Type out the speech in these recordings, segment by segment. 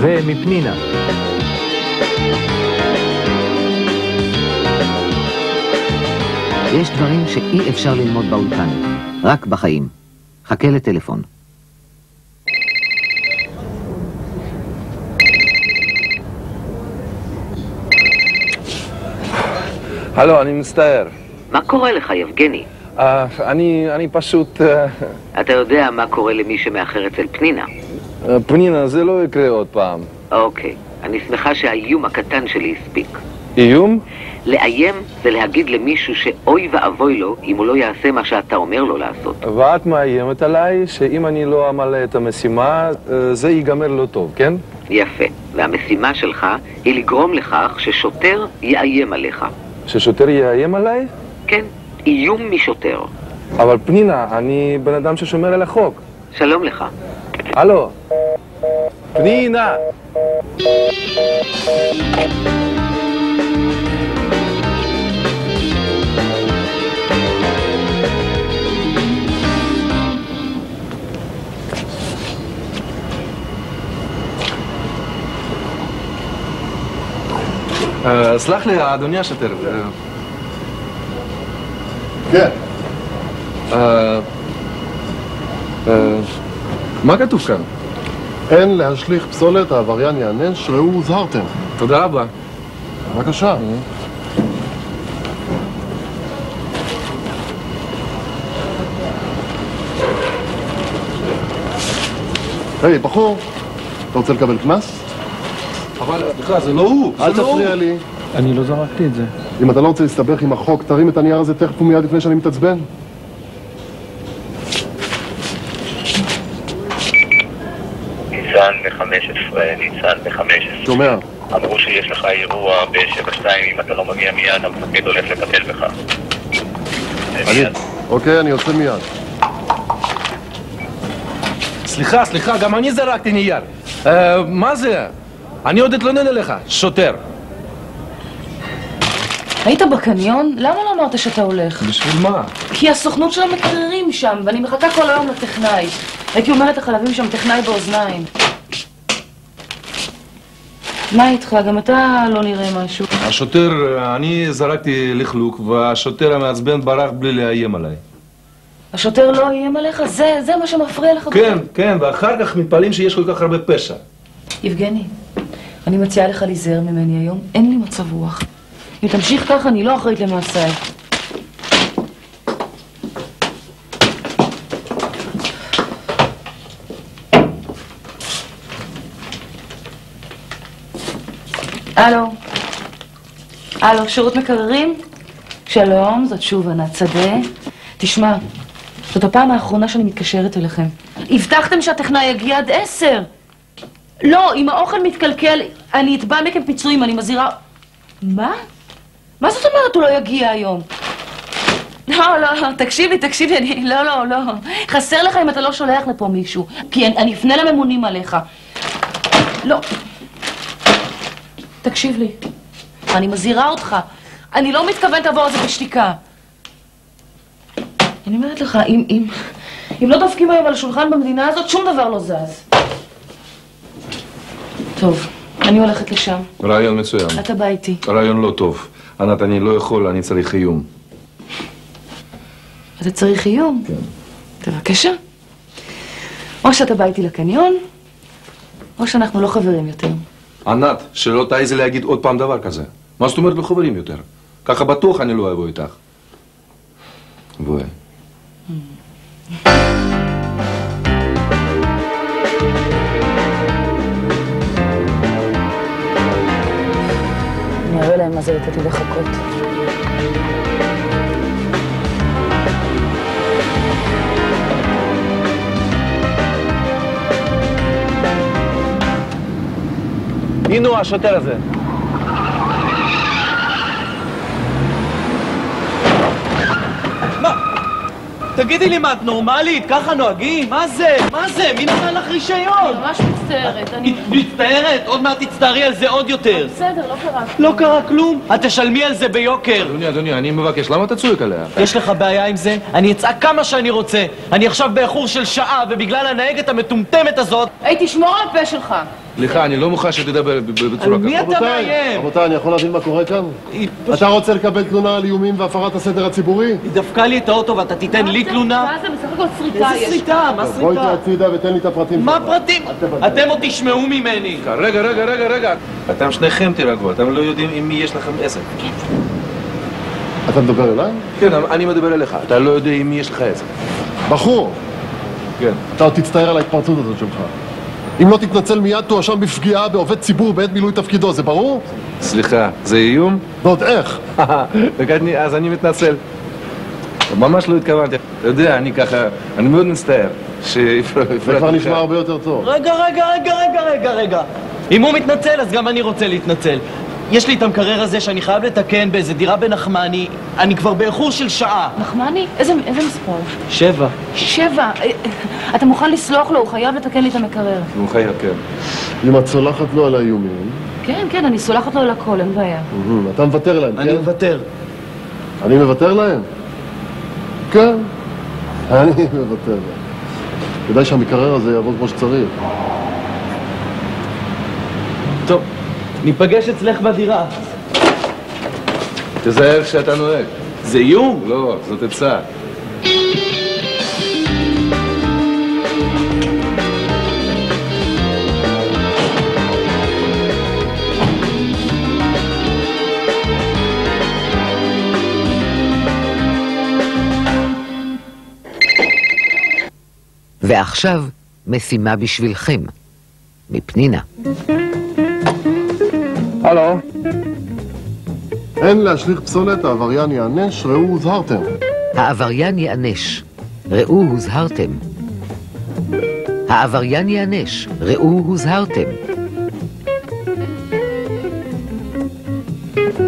ומפנינה. יש דברים שאי אפשר ללמוד באולפן, רק בחיים. חכה לטלפון. הלו, אני מצטער. מה קורה לך, יבגני? אני פשוט... אתה יודע מה קורה למי שמאחר אצל פנינה? פנינה, זה לא יקרה עוד פעם. אוקיי, אני שמחה שהאיום הקטן שלי הספיק. איום? לאיים זה להגיד למישהו שאוי ואבוי לו אם הוא לא יעשה מה שאתה אומר לו לעשות. ואת מאיימת עליי שאם אני לא אמלא את המשימה, זה ייגמר לא טוב, כן? יפה, והמשימה שלך היא לגרום לכך ששוטר יאיים עליך. ששוטר יאיים עליי? כן, איום משוטר. אבל פנינה, אני בן אדם ששומר על החוק. שלום לך. הלו, פנינה! סלח לי, אדוני השוטר. כן. מה כתוב כאן? אין להשליך פסולת, העבריין יענש, ראו הוזהרתם. תודה רבה. בבקשה. היי, בחור, אתה רוצה לקבל קנס? אבל, סליחה, זה לא הוא. אל תפריע לי. אני לא זרקתי את זה. אם אתה לא רוצה להסתבך עם החוק, תרים את הנייר הזה תכף ומיד לפני שאני מתעצבן. ניסן ב-15, ניסן ב-15. שומע. אמרו שיש לך אירוע ב-72, אם אתה לא מגיע מיד, המפקד הולך לטפל בך. אוקיי, אני יוצא מיד. סליחה, גם אני זרקתי נייר. מה זה? אני עוד אתלונן אליך, שוטר. היית בקניון? למה לא אמרת שאתה הולך? בשביל מה? כי הסוכנות של המקררים שם, ואני מחכה כל היום לטכנאי. הייתי אומרת לך להביא שם טכנאי באוזניים. מה איתך? גם אתה לא נראה משהו. השוטר, אני זרקתי לחלוק, והשוטר המעצבן ברח בלי לאיים עליי. השוטר לא איים עליך? זה מה שמפריע לך? כן, ואחר כך מתפלאים שיש כל כך הרבה פשע. יבגני, אני מציעה לך להיזהר ממני היום, אין לי מצב רוח. אם תמשיך ככה, אני לא אחראית למעשיי. הלו, שירות מקררים? שלום, זאת שוב ענת שדה. תשמע, זאת הפעם האחרונה שאני מתקשרת אליכם. הבטחתם שהטכנאי יגיע עד 10. לא, אם האוכל מתקלקל, אני אתבע מכם פיצויים, אני מזהירה... מה? מה זאת אומרת הוא לא יגיע היום? לא, תקשיבי, לא. חסר לך אם אתה לא שולח לפה מישהו, כי אני אפנה לממונים עליך. לא. תקשיב לי, אני מזהירה אותך. אני לא מתכוונת לעבור על זה בשתיקה. אני אומרת לך, אם לא דופקים היום על השולחן במדינה הזאת, שום דבר לא זז. טוב, אני הולכת לשם. רעיון מצוין. אתה בא איתי. רעיון לא טוב. ענת, אני לא יכול, אני צריך איום. אתה צריך איום? כן. בבקשה. או שאתה בא איתי לקניון, או שאנחנו לא חברים יותר. ענת, שלא תעיזי להגיד עוד פעם דבר כזה. מה זאת אומרת לא חברים יותר? ככה בטוח אני לא אבוא איתך. בואי. אני אראה להם מה זה לתת לי לחכות. הנה הוא השוטר הזה. תגידי לי, מה, את נורמלית? ככה נוהגים? מה זה? מה זה? מי נתן לך רישיון? אני ממש מצטערת, מצטערת? עוד מעט תצטערי על זה עוד יותר. בסדר, לא קרה. לא קרה כלום? את תשלמי על זה ביוקר. אדוני, אני מבקש, למה אתה צועק עליה? יש לך בעיה עם זה? אני אצעק כמה שאני רוצה. אני עכשיו באיחור של שעה, ובגלל הנהגת המטומטמת הזאת... היי, תשמור על הפה שלך. סליחה, אני לא מוכן שתדבר בצורה על כזאת. מי אתה מאיים? רבותיי, אני יכול להבין מה קורה כאן? אתה רוצה לקבל תלונה על איומים והפרת הסדר הציבורי? היא דפקה לי את האוטו ואתה תיתן לי תלונה? מה זה? בסך הכל סריטה יש. איזה סריטה? מה בואי סריטה? תצידה ותן לי את הפרטים. מה שלך. פרטים? אתם עוד תשמעו ממני. רגע. אתם שניכם תירגעו, אתם לא יודעים עם מי יש לכם עסק. אתה מדבר אליי? כן, אני מדבר אליך, אתה לא יודע עם מי יש לך עסק. בחור, כן. אתה עוד תצטער על ההתפרצות הזאת שלך. אם לא תתנצל מיד, תואשם בפגיעה בעובד ציבור בעת מילוי תפקידו, זה ברור? סליחה, זה איום? ועוד איך? אז אני מתנצל. ממש לא התכוונתי. אתה יודע, אני מאוד מצטער זה כבר נשמע הרבה יותר טוב. רגע. אם הוא מתנצל, אז גם אני רוצה להתנצל. יש לי את המקרר הזה שאני חייב לתקן באיזה דירה בנחמני. אני כבר באיחור של שעה. נחמני? איזה מספר? 7. 7. אתה מוכן לסלוח לו? הוא חייב לתקן לי את המקרר. הוא חייב, כן. אם את סולחת לו על האיומים... כן, אני סולחת לו על הכל, אין בעיה. אתה מוותר להם, כן? אני מוותר. אני מוותר להם? כן, אני מוותר להם. כדאי שהמקרר הזה יעבוד כמו שצריך. טוב, ניפגש אצלך בדירה. תזהר כשאתה נוהג. זה איום? לא, זאת עצה. ועכשיו משימה בשבילכם, מפנינה. הלו? אין להשליך פסולת, העבריין יענש, ראו הוזהרתם. העבריין יענש, ראו הוזהרתם. העבריין יענש, ראו הוזהרתם.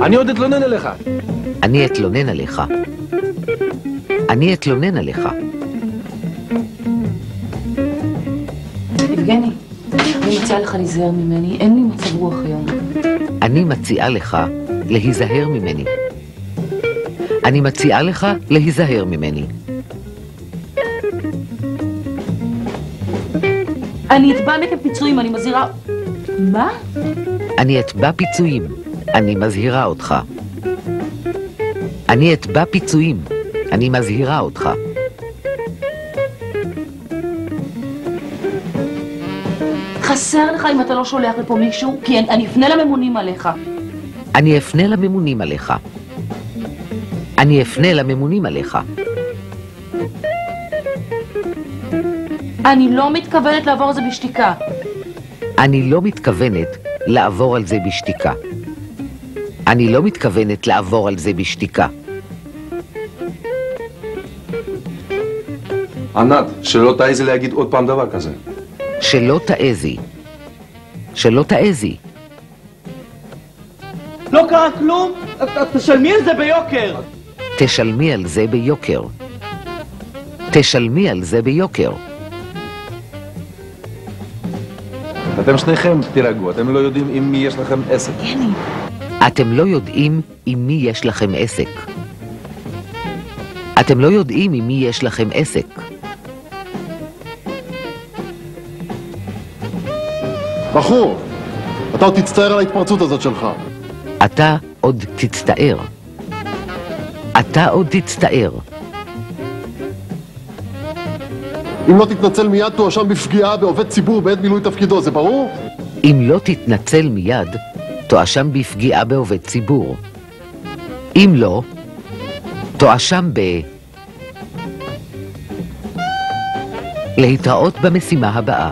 אני עוד אתלונן עליך. אני אתלונן עליך. אני אתלונן עליך. יבגני, אני מציעה לך להיזהר ממני, אין לי מצב רוח היום. אני מציעה לך להיזהר ממני. אני מציעה לך להיזהר ממני. אני אתבע מכם פיצויים, אני מזהירה... מה? אני אתבע פיצויים. אני מזהירה אותך. אני אתבע פיצויים. אני מזהירה אותך. חסר לך אם אתה לא שולח לפה מישהו, כי אני אפנה לממונים עליך. אני אפנה לממונים עליך. אני אפנה לממונים עליך. אני לא מתכוונת לעבור על זה בשתיקה. אני לא מתכוונת לעבור על זה בשתיקה. אני לא מתכוונת לעבור על זה בשתיקה. ענת, שלא תעזי להגיד עוד פעם דבר כזה. שלא תעזי. שלא תעזי. לא קרה כלום? תשלמי על זה ביוקר. תשלמי על זה ביוקר. תשלמי על זה ביוקר. אתם שניכם תירגעו, אתם לא יודעים עם מי יש לכם עסק. אתם לא יודעים עם מי יש לכם עסק. אתם לא יודעים עם מי יש לכם עסק. בחור, אתה עוד תצטער על ההתפרצות הזאת שלך. אתה עוד תצטער. אתה עוד תצטער. אם לא תתנצל מיד, תואשם בפגיעה בעובד ציבור בעת מילוי תפקידו, זה ברור? אם לא תתנצל מיד, תואשם בפגיעה בעובד ציבור. אם לא, תואשם להתראות במשימה הבאה.